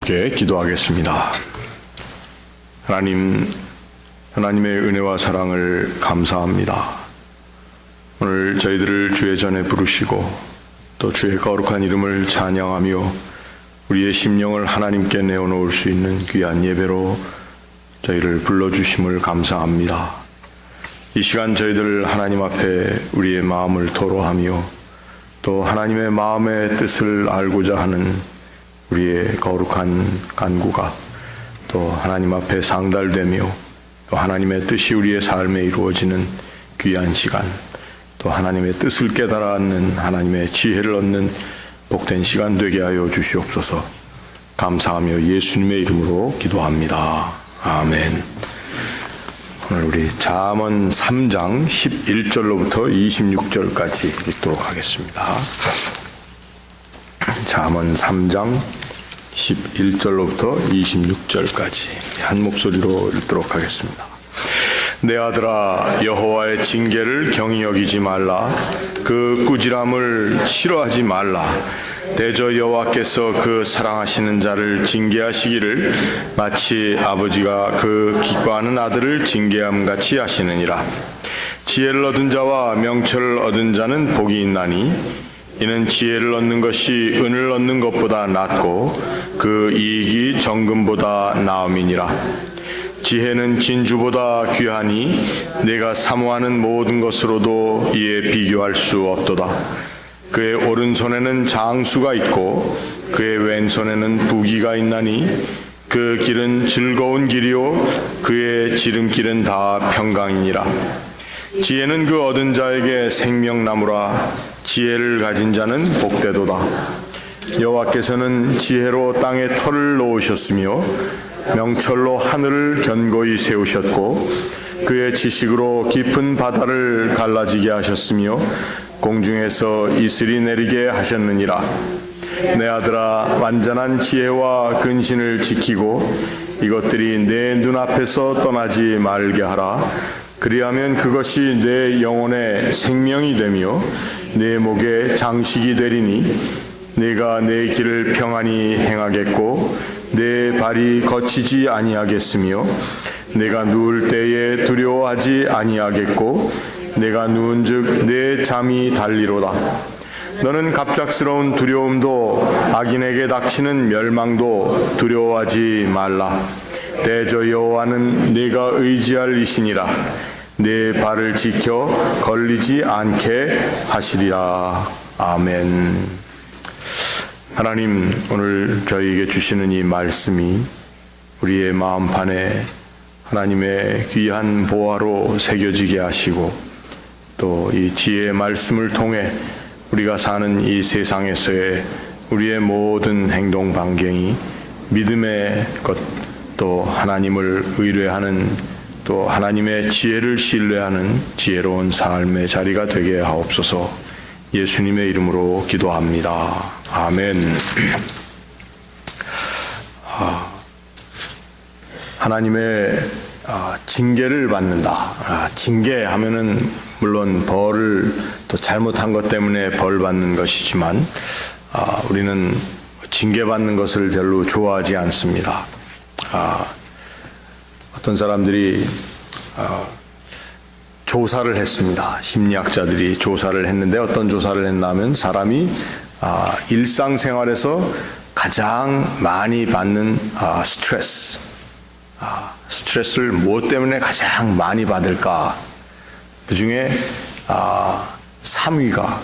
함께 기도하겠습니다. 하나님, 하나님의 은혜와 사랑을 감사합니다. 오늘 저희들을 주의 전에 부르시고 또 주의 거룩한 이름을 찬양하며 우리의 심령을 하나님께 내어놓을 수 있는 귀한 예배로 저희를 불러주심을 감사합니다. 이 시간 저희들 하나님 앞에 우리의 마음을 토로하며 또 하나님의 마음의 뜻을 알고자 하는 우리의 거룩한 간구가 또 하나님 앞에 상달되며 또 하나님의 뜻이 우리의 삶에 이루어지는 귀한 시간, 또 하나님의 뜻을 깨달아 얻는 하나님의 지혜를 얻는 복된 시간 되게 하여 주시옵소서. 감사하며 예수님의 이름으로 기도합니다. 아멘. 오늘 우리 잠언 3장 11절로부터 26절까지 읽도록 하겠습니다. 잠언 3장 11절로부터 26절까지 한 목소리로 읽도록 하겠습니다. 내 아들아, 여호와의 징계를 경히 여기지 말라. 그 꾸지람을 싫어하지 말라. 대저 여호와께서 그 사랑하시는 자를 징계하시기를 마치 아버지가 그 기뻐하는 아들을 징계함같이 하시느니라. 지혜를 얻은 자와 명철을 얻은 자는 복이 있나니 이는 지혜를 얻는 것이 은을 얻는 것보다 낫고 그 이익이 정금보다 나음이니라. 지혜는 진주보다 귀하니 내가 사모하는 모든 것으로도 이에 비교할 수 없도다. 그의 오른손에는 장수가 있고 그의 왼손에는 부귀가 있나니 그 길은 즐거운 길이요 그의 지름길은 다 평강이니라. 지혜는 그 얻은 자에게 생명나무라. 지혜를 가진 자는 복되도다. 여호와께서는 지혜로 땅에 터를 놓으셨으며 명철로 하늘을 견고히 세우셨고 그의 지식으로 깊은 바다를 갈라지게 하셨으며 공중에서 이슬이 내리게 하셨느니라. 내 아들아, 완전한 지혜와 근신을 지키고 이것들이 내 눈앞에서 떠나지 말게 하라. 그리하면 그것이 내 영혼의 생명이 되며 내 목에 장식이 되리니 내가 내 길을 평안히 행하겠고 내 발이 거치지 아니하겠으며 내가 누울 때에 두려워하지 아니하겠고 내가 누운즉 내 잠이 달리로다. 너는 갑작스러운 두려움도 악인에게 닥치는 멸망도 두려워하지 말라. 대저 여호와는 내가 의지할 이시니라. 내 발을 지켜 걸리지 않게 하시리라. 아멘. 하나님, 오늘 저희에게 주시는 이 말씀이 우리의 마음판에 하나님의 귀한 보화로 새겨지게 하시고 또 이 지혜의 말씀을 통해 우리가 사는 이 세상에서의 우리의 모든 행동 반경이 믿음의 것, 또 하나님을 의뢰하는 또 하나님의 지혜를 신뢰하는 지혜로운 삶의 자리가 되게 하옵소서. 예수님의 이름으로 기도합니다. 아멘. 하나님의 징계를 받는다. 징계하면은 물론 벌을 또 잘못한 것 때문에 벌 받는 것이지만 우리는 징계받는 것을 별로 좋아하지 않습니다. 어떤 사람들이 조사를 했습니다. 심리학자들이 조사를 했는데 어떤 조사를 했냐면 사람이 일상생활에서 가장 많이 받는 스트레스를 무엇 때문에 가장 많이 받을까? 그 중에 3위가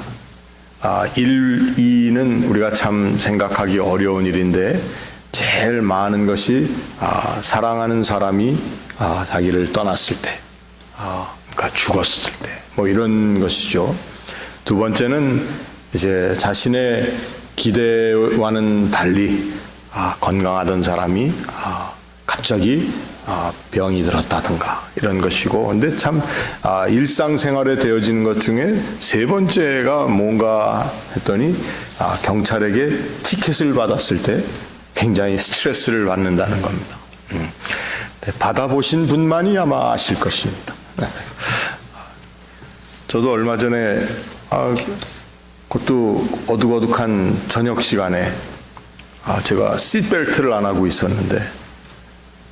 1, 2는 우리가 참 생각하기 어려운 일인데 제일 많은 것이 사랑하는 사람이 자기를 떠났을 때, 그러니까 죽었을 때, 뭐 이런 것이죠. 두 번째는 이제 자신의 기대와는 달리 건강하던 사람이 갑자기 병이 들었다든가 이런 것이고, 근데 참 일상생활에 되어지는 것 중에 세 번째가 뭔가 했더니 경찰에게 티켓을 받았을 때 굉장히 스트레스를 받는다는 겁니다. 받아보신 분만이 아마 아실 것입니다. 저도 얼마 전에 그것도 어둑어둑한 저녁 시간에 제가 시트벨트를 안 하고 있었는데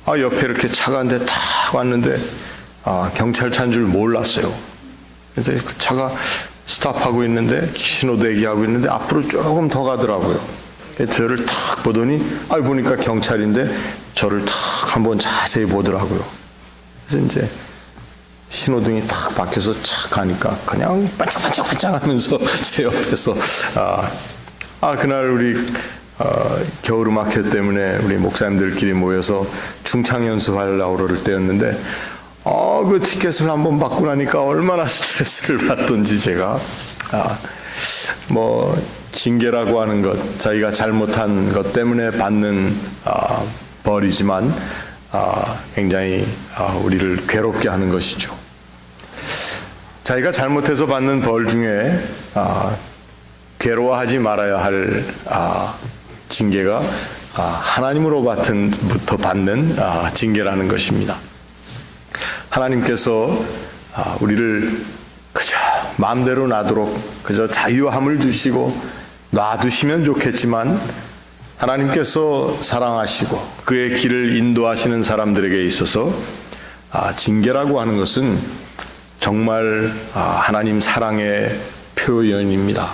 옆에 이렇게 차가 한 대 탁 왔는데 경찰차인 줄 몰랐어요. 근데 그 차가 스탑하고 있는데 신호 대기하고 있는데 앞으로 조금 더 가더라고요. 저를 탁 보더니 보니까 경찰인데 저를 탁 한번 자세히 보더라고요. 그래서 이제 신호등이 탁 바뀌어서 착 가니까 그냥 반짝반짝 하면서 제 옆에서 그날 우리 겨울음악회 때문에 우리 목사님들끼리 모여서 중창 연습하려고 그럴 때였는데 그 티켓을 한번 받고 나니까 얼마나 스트레스를 받던지 제가 징계라고 하는 것, 자기가 잘못한 것 때문에 받는 벌이지만 굉장히 우리를 괴롭게 하는 것이죠. 자기가 잘못해서 받는 벌 중에 괴로워하지 말아야 할 징계가 하나님으로부터 받는 징계라는 것입니다. 하나님께서 우리를 그저 마음대로 놔도록 그저 자유함을 주시고 놔두시면 좋겠지만 하나님께서 사랑하시고 그의 길을 인도하시는 사람들에게 있어서 징계라고 하는 것은 정말 하나님 사랑의 표현입니다.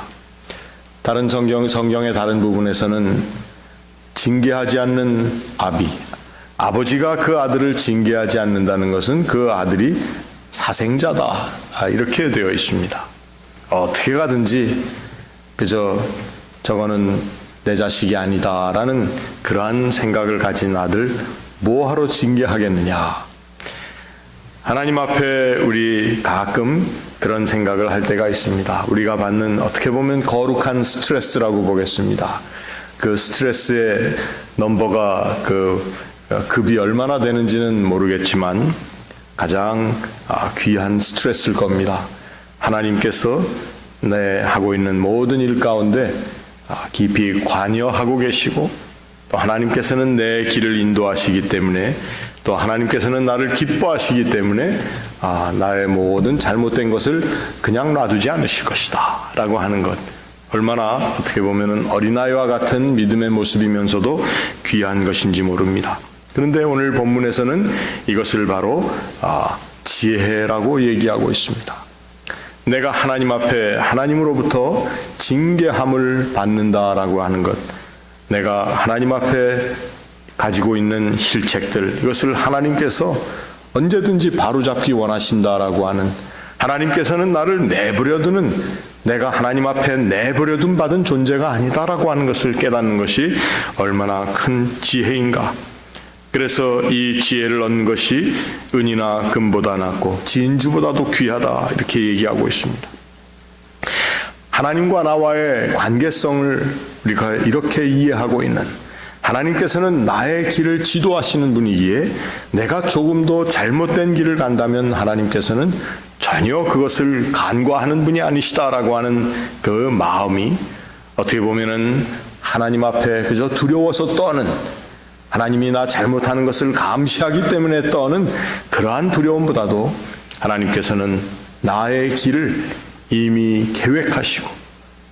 다른 성경의 다른 부분에서는 징계하지 않는 아버지가 그 아들을 징계하지 않는다는 것은 그 아들이 사생자다, 이렇게 되어 있습니다. 어떻게 가든지 그저 저거는 내 자식이 아니다라는 그러한 생각을 가진 아들 뭐하러 징계하겠느냐. 하나님 앞에 우리 가끔 그런 생각을 할 때가 있습니다. 우리가 받는 어떻게 보면 거룩한 스트레스라고 보겠습니다. 그 스트레스의 넘버가 급이 얼마나 되는지는 모르겠지만 가장 귀한 스트레스일 겁니다. 하나님께서 내 하고 있는 모든 일 가운데 깊이 관여하고 계시고 또 하나님께서는 내 길을 인도하시기 때문에 또 하나님께서는 나를 기뻐하시기 때문에 나의 모든 잘못된 것을 그냥 놔두지 않으실 것이다 라고 하는 것, 얼마나 어떻게 보면 어린아이와 같은 믿음의 모습이면서도 귀한 것인지 모릅니다. 그런데 오늘 본문에서는 이것을 바로 지혜라고 얘기하고 있습니다. 내가 하나님 앞에 하나님으로부터 징계함을 받는다라고 하는 것, 내가 하나님 앞에 가지고 있는 실책들, 이것을 하나님께서 언제든지 바로잡기 원하신다라고 하는, 하나님께서는 나를 내버려두는, 내가 하나님 앞에 내버려둠 받은 존재가 아니다라고 하는 것을 깨닫는 것이 얼마나 큰 지혜인가. 그래서 이 지혜를 얻는 것이 은이나 금보다 낫고 진주보다도 귀하다, 이렇게 얘기하고 있습니다. 하나님과 나와의 관계성을 우리가 이렇게 이해하고 있는, 하나님께서는 나의 길을 지도하시는 분이기에 내가 조금 더 잘못된 길을 간다면 하나님께서는 전혀 그것을 간과하는 분이 아니시다라고 하는 그 마음이 어떻게 보면은 하나님 앞에 그저 두려워서 떠는, 하나님이 나 잘못하는 것을 감시하기 때문에 떠는 그러한 두려움보다도 하나님께서는 나의 길을 이미 계획하시고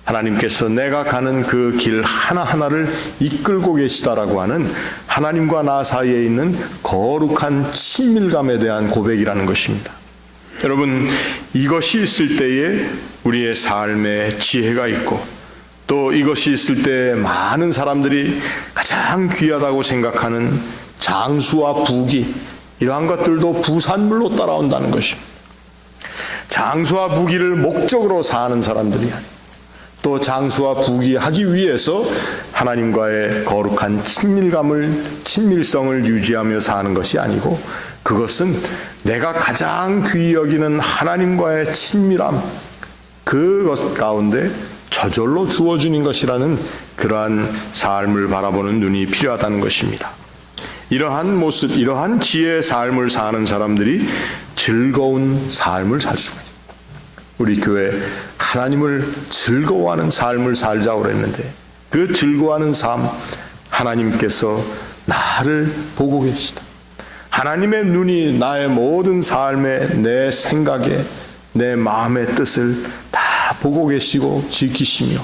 하나님께서 내가 가는 그 길 하나하나를 이끌고 계시다라고 하는 하나님과 나 사이에 있는 거룩한 친밀감에 대한 고백이라는 것입니다. 여러분, 이것이 있을 때에 우리의 삶에 지혜가 있고 또 이것이 있을 때 많은 사람들이 가장 귀하다고 생각하는 장수와 부귀, 이러한 것들도 부산물로 따라온다는 것입니다. 장수와 부귀를 목적으로 사는 사람들이 아니고 또 장수와 부귀하기 위해서 하나님과의 거룩한 친밀성을 유지하며 사는 것이 아니고, 그것은 내가 가장 귀히 여기는 하나님과의 친밀함, 그것 가운데 저절로 주어주는 것이라는 그러한 삶을 바라보는 눈이 필요하다는 것입니다. 이러한 모습, 이러한 지혜의 삶을 사는 사람들이 즐거운 삶을 살 수가 있습니다. 우리 교회 하나님을 즐거워하는 삶을 살자고 그랬는데 그 즐거워하는 삶, 하나님께서 나를 보고 계시다. 하나님의 눈이 나의 모든 삶에, 내 생각에, 내 마음의 뜻을 다 보고 계시고 지키시며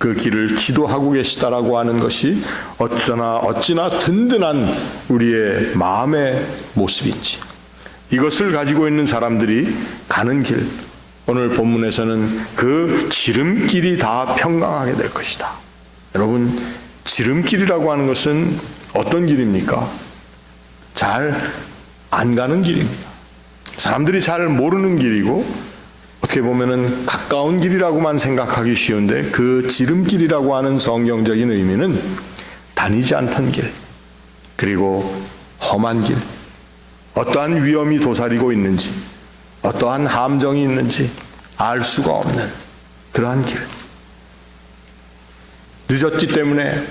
그 길을 기도하고 계시다라고 하는 것이 어찌나 든든한 우리의 마음의 모습인지, 이것을 가지고 있는 사람들이 가는 길, 오늘 본문에서는 그 지름길이 다 평강하게 될 것이다. 여러분, 지름길이라고 하는 것은 어떤 길입니까? 잘 안 가는 길입니다. 사람들이 잘 모르는 길이고, 어떻게 보면은 가까운 길이라고만 생각하기 쉬운데, 그 지름길이라고 하는 성경적인 의미는 다니지 않던 길, 그리고 험한 길, 어떠한 위험이 도사리고 있는지, 어떠한 함정이 있는지 알 수가 없는 그러한 길. 늦었기 때문에,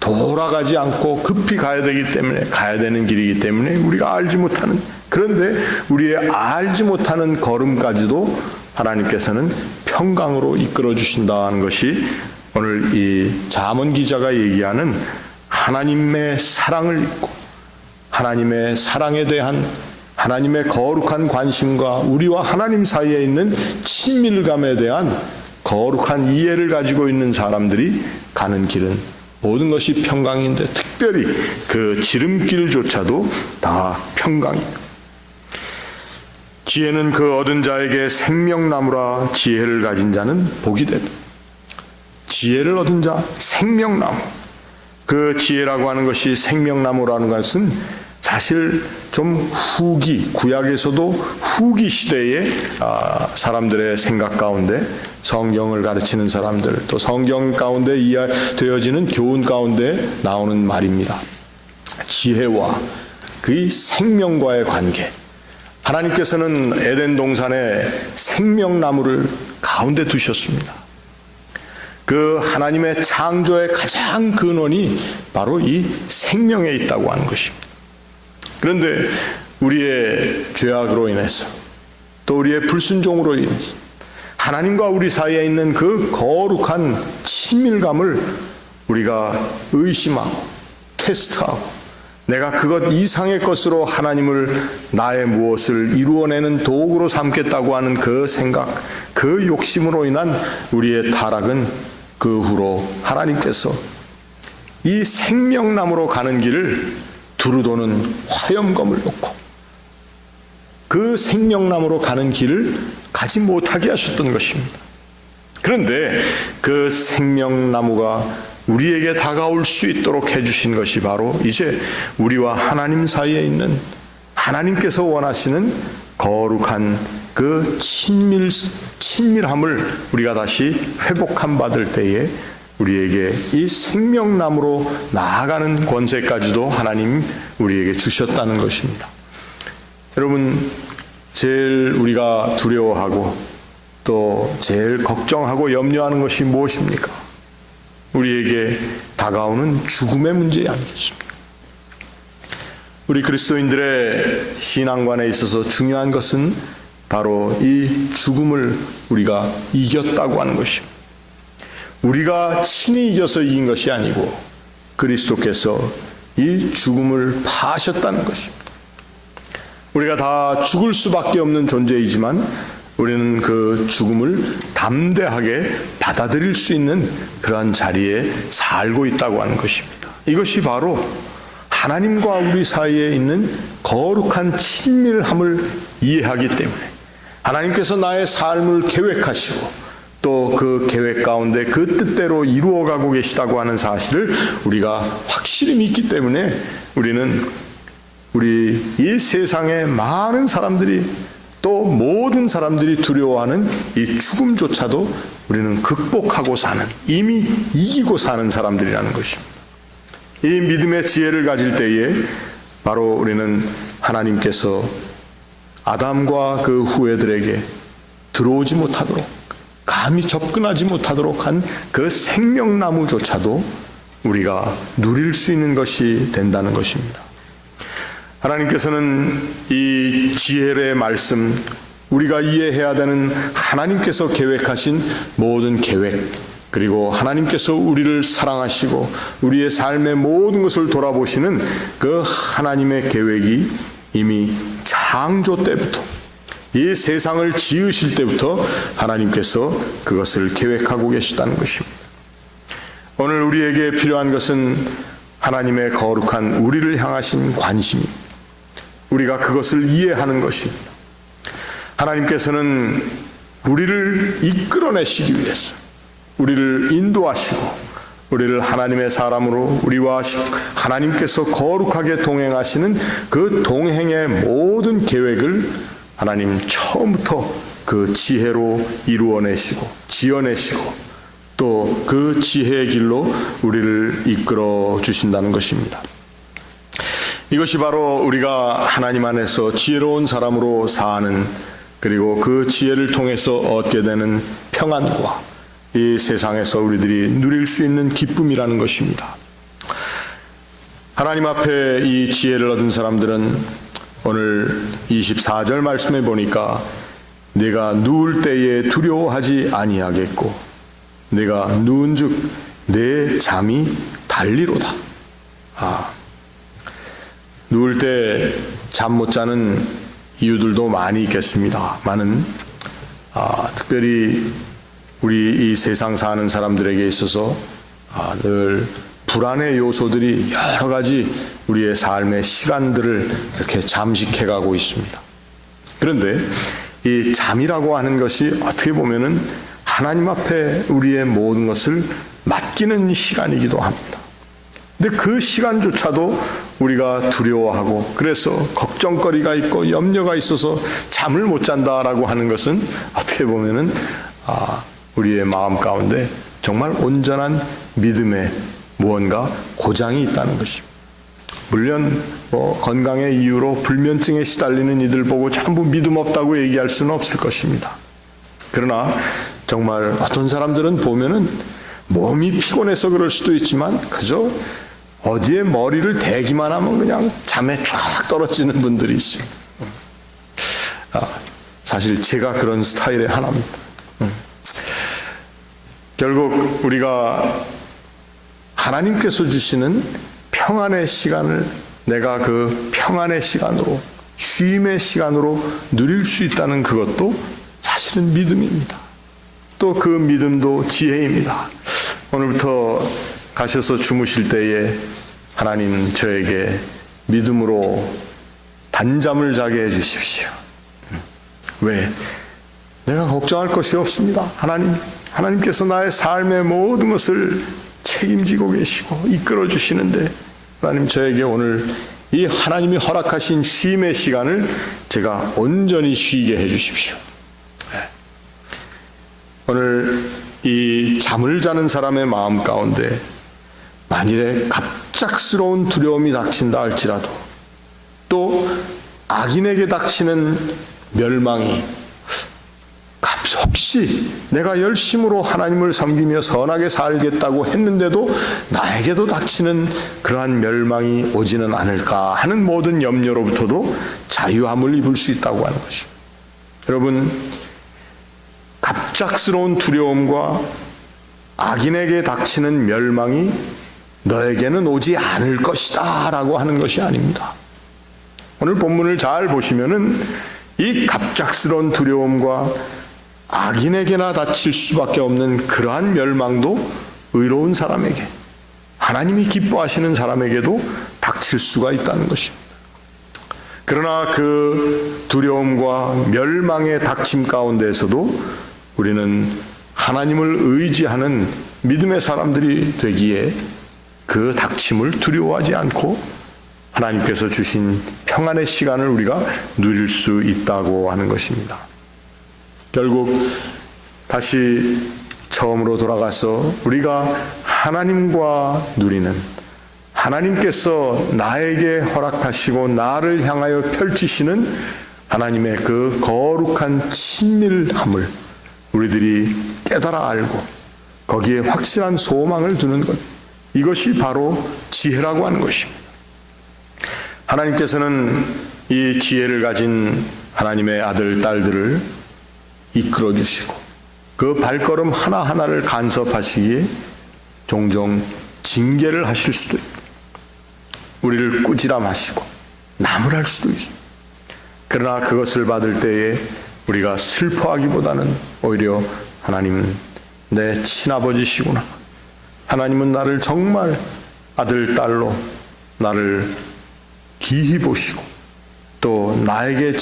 돌아가지 않고 급히 가야 되기 때문에, 가야 되는 길이기 때문에 우리가 알지 못하는, 그런데 우리의 알지 못하는 걸음까지도 하나님께서는 평강으로 이끌어 주신다는 것이 오늘 이 잠언 기자가 얘기하는 하나님의 사랑을 잊고, 하나님의 사랑에 대한 하나님의 거룩한 관심과 우리와 하나님 사이에 있는 친밀감에 대한 거룩한 이해를 가지고 있는 사람들이 가는 길은 모든 것이 평강인데, 특별히 그 지름길조차도 다 평강입니다. 지혜는 그 얻은 자에게 생명나무라, 지혜를 가진 자는 복이 되다. 지혜를 얻은 자, 생명나무. 그 지혜라고 하는 것이, 생명나무라는 것은 사실 좀 후기, 구약에서도 후기 시대의 사람들의 생각 가운데, 성경을 가르치는 사람들, 또 성경 가운데 이해되어지는 교훈 가운데 나오는 말입니다. 지혜와 그 생명과의 관계. 하나님께서는 에덴 동산에 생명나무를 가운데 두셨습니다. 그 하나님의 창조의 가장 근원이 바로 이 생명에 있다고 하는 것입니다. 그런데 우리의 죄악으로 인해서, 또 우리의 불순종으로 인해서 하나님과 우리 사이에 있는 그 거룩한 친밀감을 우리가 의심하고 테스트하고, 내가 그것 이상의 것으로 하나님을, 나의 무엇을 이루어내는 도구로 삼겠다고 하는 그 생각, 그 욕심으로 인한 우리의 타락은, 그 후로 하나님께서 이 생명나무로 가는 길을 두루도는 화염검을 놓고 그 생명나무로 가는 길을 가지 못하게 하셨던 것입니다. 그런데 그 생명나무가 우리에게 다가올 수 있도록 해주신 것이 바로 이제 우리와 하나님 사이에 있는, 하나님께서 원하시는 거룩한 그 친밀함을 우리가 다시 회복함 받을 때에 우리에게 이 생명나무로 나아가는 권세까지도 하나님 우리에게 주셨다는 것입니다. 여러분, 제일 우리가 두려워하고 또 제일 걱정하고 염려하는 것이 무엇입니까? 우리에게 다가오는 죽음의 문제 아니겠습니까? 우리 그리스도인들의 신앙관에 있어서 중요한 것은 바로 이 죽음을 우리가 이겼다고 하는 것입니다. 우리가 친히 이겨서 이긴 것이 아니고 그리스도께서 이 죽음을 파하셨다는 것입니다. 우리가 다 죽을 수밖에 없는 존재이지만 우리는 그 죽음을 담대하게 받아들일 수 있는 그러한 자리에 살고 있다고 하는 것입니다. 이것이 바로 하나님과 우리 사이에 있는 거룩한 친밀함을 이해하기 때문에, 하나님께서 나의 삶을 계획하시고 또 그 계획 가운데 그 뜻대로 이루어가고 계시다고 하는 사실을 우리가 확실히 믿기 때문에 우리는 우리 이 세상의 많은 사람들이, 또 모든 사람들이 두려워하는 이 죽음조차도 우리는 극복하고 사는, 이미 이기고 사는 사람들이라는 것입니다. 이 믿음의 지혜를 가질 때에 바로 우리는 하나님께서 아담과 그 후예들에게 들어오지 못하도록, 감히 접근하지 못하도록 한 그 생명나무조차도 우리가 누릴 수 있는 것이 된다는 것입니다. 하나님께서는 이 지혜의 말씀, 우리가 이해해야 되는 하나님께서 계획하신 모든 계획, 그리고 하나님께서 우리를 사랑하시고 우리의 삶의 모든 것을 돌아보시는 그 하나님의 계획이 이미 창조 때부터, 이 세상을 지으실 때부터 하나님께서 그것을 계획하고 계시다는 것입니다. 오늘 우리에게 필요한 것은 하나님의 거룩한 우리를 향하신 관심입니다. 우리가 그것을 이해하는 것입니다. 하나님께서는 우리를 이끌어내시기 위해서 우리를 인도하시고 우리를 하나님의 사람으로 우리와 하나님께서 거룩하게 동행하시는 그 동행의 모든 계획을 하나님 처음부터 그 지혜로 이루어내시고 지어내시고 또 그 지혜의 길로 우리를 이끌어 주신다는 것입니다. 이것이 바로 우리가 하나님 안에서 지혜로운 사람으로 사는, 그리고 그 지혜를 통해서 얻게 되는 평안과 이 세상에서 우리들이 누릴 수 있는 기쁨이라는 것입니다. 하나님 앞에 이 지혜를 얻은 사람들은 오늘 24절 말씀에 보니까 내가 누울 때에 두려워하지 아니하겠고 내가 누운즉 내 잠이 달리로다. 누울 때 잠 못 자는 이유들도 많이 있겠습니다만은 특별히 우리 이 세상 사는 사람들에게 있어서 늘 불안의 요소들이 여러 가지 우리의 삶의 시간들을 이렇게 잠식해가고 있습니다. 그런데 이 잠이라고 하는 것이 어떻게 보면은 하나님 앞에 우리의 모든 것을 맡기는 시간이기도 합니다. 근데 그 시간조차도 우리가 두려워하고 그래서 걱정거리가 있고 염려가 있어서 잠을 못 잔다라고 하는 것은 어떻게 보면은 우리의 마음 가운데 정말 온전한 믿음의 무언가 고장이 있다는 것입니다. 물론 건강의 이유로 불면증에 시달리는 이들 보고 전부 믿음 없다고 얘기할 수는 없을 것입니다. 그러나 정말 어떤 사람들은 보면은 몸이 피곤해서 그럴 수도 있지만 그저 어디에 머리를 대기만 하면 그냥 잠에 쫙 떨어지는 분들이 있어요. 사실 제가 그런 스타일의 하나입니다. 결국 우리가 하나님께서 주시는 평안의 시간을 내가 그 평안의 시간으로, 쉼의 시간으로 누릴 수 있다는 그것도 사실은 믿음입니다. 또 그 믿음도 지혜입니다. 오늘부터 가셔서 주무실 때에 하나님 저에게 믿음으로 단잠을 자게 해주십시오. 왜? 내가 걱정할 것이 없습니다. 하나님께서 나의 삶의 모든 것을 책임지고 계시고 이끌어 주시는데 하나님 저에게 오늘 이 하나님이 허락하신 쉼의 시간을 제가 온전히 쉬게 해 주십시오. 오늘 이 잠을 자는 사람의 마음 가운데 만일에 갑작스러운 두려움이 닥친다 할지라도 또 악인에게 닥치는 멸망이 혹시 내가 열심으로 하나님을 섬기며 선하게 살겠다고 했는데도 나에게도 닥치는 그러한 멸망이 오지는 않을까 하는 모든 염려로부터도 자유함을 입을 수 있다고 하는 것입니다. 여러분, 갑작스러운 두려움과 악인에게 닥치는 멸망이 너에게는 오지 않을 것이다 라고 하는 것이 아닙니다. 오늘 본문을 잘 보시면은 이 갑작스러운 두려움과 악인에게나 닥칠 수밖에 없는 그러한 멸망도 의로운 사람에게, 하나님이 기뻐하시는 사람에게도 닥칠 수가 있다는 것입니다. 그러나 그 두려움과 멸망의 닥침 가운데에서도 우리는 하나님을 의지하는 믿음의 사람들이 되기에 그 닥침을 두려워하지 않고 하나님께서 주신 평안의 시간을 우리가 누릴 수 있다고 하는 것입니다. 결국 다시 처음으로 돌아가서 우리가 하나님과 누리는, 하나님께서 나에게 허락하시고 나를 향하여 펼치시는 하나님의 그 거룩한 친밀함을 우리들이 깨달아 알고 거기에 확실한 소망을 두는 것, 이것이 바로 지혜라고 하는 것입니다. 하나님께서는 이 지혜를 가진 하나님의 아들, 딸들을 이끌어 주시고 그 발걸음 하나하나를 간섭하시기에 종종 징계를 하실 수도 있고 우리를 꾸지람하시고 나무랄 수도 있습니다. 그러나 그것을 받을 때에 우리가 슬퍼하기보다는 오히려 하나님은 내 친아버지시구나, 하나님은 나를 정말 아들, 딸로 나를 기히 보시고 또 나를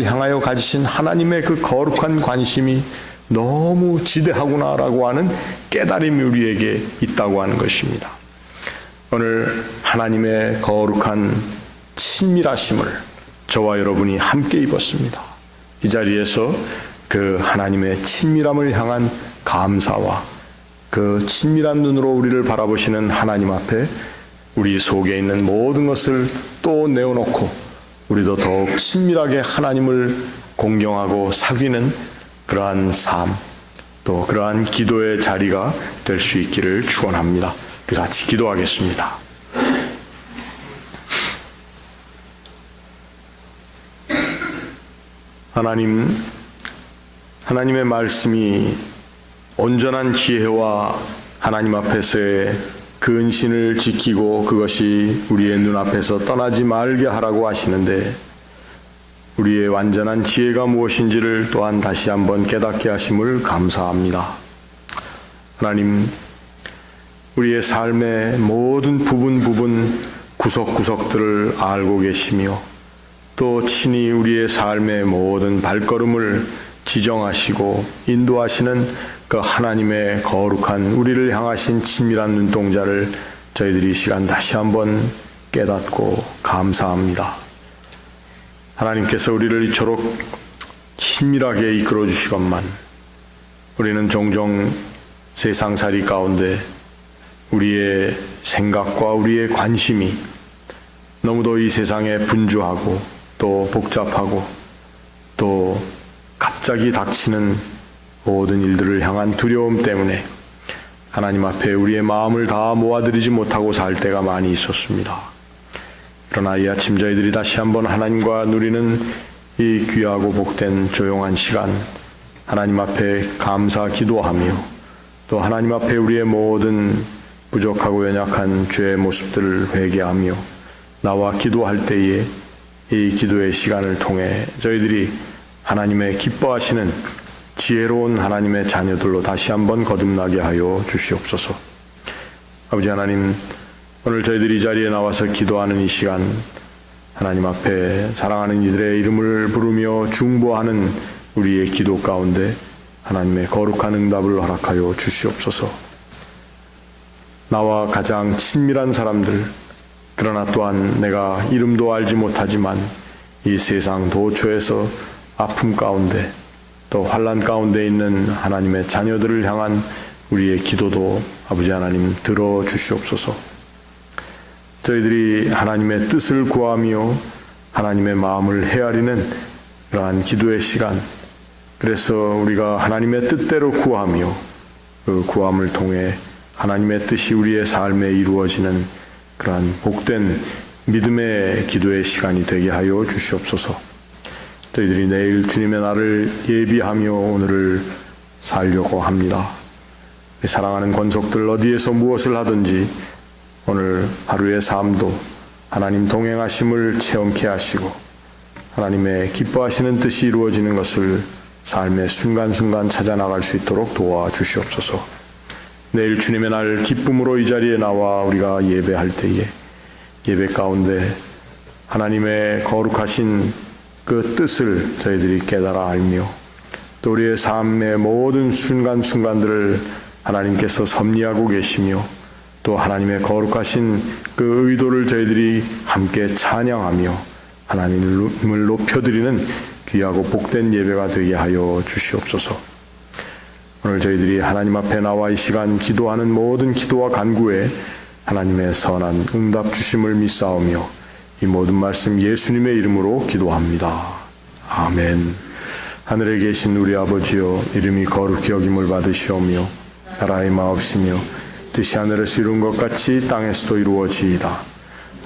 향하여 가지신 하나님의 그 거룩한 관심이 너무 지대하구나라고 하는 깨달음이 우리에게 있다고 하는 것입니다. 오늘 하나님의 거룩한 친밀하심을 저와 여러분이 함께 입었습니다. 이 자리에서 그 하나님의 친밀함을 향한 감사와 그 친밀한 눈으로 우리를 바라보시는 하나님 앞에 우리 속에 있는 모든 것을 또 내어놓고 우리도 더욱 친밀하게 하나님을 공경하고 사귀는 그러한 삶, 또 그러한 기도의 자리가 될 수 있기를 축원합니다. 우리 같이 기도하겠습니다. 하나님의 말씀이 온전한 지혜와 하나님 앞에서의 근신을 지키고 그것이 우리의 눈앞에서 떠나지 말게 하라고 하시는데 우리의 완전한 지혜가 무엇인지를 또한 다시 한번 깨닫게 하심을 감사합니다. 하나님, 우리의 삶의 모든 부분 구석구석들을 알고 계시며 또 친히 우리의 삶의 모든 발걸음을 지정하시고 인도하시는 그 하나님의 거룩한 우리를 향하신 친밀한 눈동자를 저희들이 이 시간 다시 한번 깨닫고 감사합니다. 하나님께서 우리를 이토록 친밀하게 이끌어 주시건만 우리는 종종 세상살이 가운데 우리의 생각과 우리의 관심이 너무도 이 세상에 분주하고 또 복잡하고 또 갑자기 닥치는 모든 일들을 향한 두려움 때문에 하나님 앞에 우리의 마음을 다 모아드리지 못하고 살 때가 많이 있었습니다. 그러나 이 아침 저희들이 다시 한번 하나님과 누리는 이 귀하고 복된 조용한 시간, 하나님 앞에 감사 기도하며 또 하나님 앞에 우리의 모든 부족하고 연약한 죄의 모습들을 회개하며 나와 기도할 때에 이 기도의 시간을 통해 저희들이 하나님의 기뻐하시는 지혜로운 하나님의 자녀들로 다시 한번 거듭나게 하여 주시옵소서. 아버지 하나님, 오늘 저희들이 이 자리에 나와서 기도하는 이 시간, 하나님 앞에 사랑하는 이들의 이름을 부르며 중보하는 우리의 기도 가운데 하나님의 거룩한 응답을 허락하여 주시옵소서. 나와 가장 친밀한 사람들, 그러나 또한 내가 이름도 알지 못하지만 이 세상 도처에서 아픔 가운데 또 환난 가운데 있는 하나님의 자녀들을 향한 우리의 기도도 아버지 하나님 들어주시옵소서. 저희들이 하나님의 뜻을 구하며 하나님의 마음을 헤아리는 그러한 기도의 시간, 그래서 우리가 하나님의 뜻대로 구하며 그 구함을 통해 하나님의 뜻이 우리의 삶에 이루어지는 그러한 복된 믿음의 기도의 시간이 되게 하여 주시옵소서. 저희들이 내일 주님의 날을 예비하며 오늘을 살려고 합니다. 사랑하는 권속들 어디에서 무엇을 하든지 오늘 하루의 삶도 하나님 동행하심을 체험케 하시고 하나님의 기뻐하시는 뜻이 이루어지는 것을 삶의 순간순간 찾아나갈 수 있도록 도와주시옵소서. 내일 주님의 날 기쁨으로 이 자리에 나와 우리가 예배할 때에 예배 가운데 하나님의 거룩하신 그 뜻을 저희들이 깨달아 알며 또 우리의 삶의 모든 순간순간들을 하나님께서 섭리하고 계시며 또 하나님의 거룩하신 그 의도를 저희들이 함께 찬양하며 하나님을 높여드리는 귀하고 복된 예배가 되게 하여 주시옵소서. 오늘 저희들이 하나님 앞에 나와 이 시간 기도하는 모든 기도와 간구에 하나님의 선한 응답 주심을 믿사오며 이 모든 말씀 예수님의 이름으로 기도합니다. 아멘. 하늘에 계신 우리 아버지여, 이름이 거룩히 여김을 받으시오며 나라의 마옵시며 뜻이 하늘에서 이룬 것 같이 땅에서도 이루어지이다.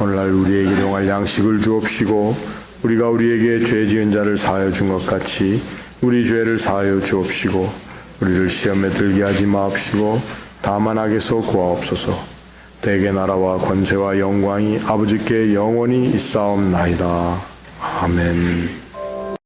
오늘날 우리에게 일용할 양식을 주옵시고 우리가 우리에게 죄 지은 자를 사하여 준 것 같이 우리 죄를 사하여 주옵시고 우리를 시험에 들게 하지 마옵시고 다만 악에서 구하옵소서. 대개 나라와 권세와 영광이 아버지께 영원히 있사옵나이다. 아멘.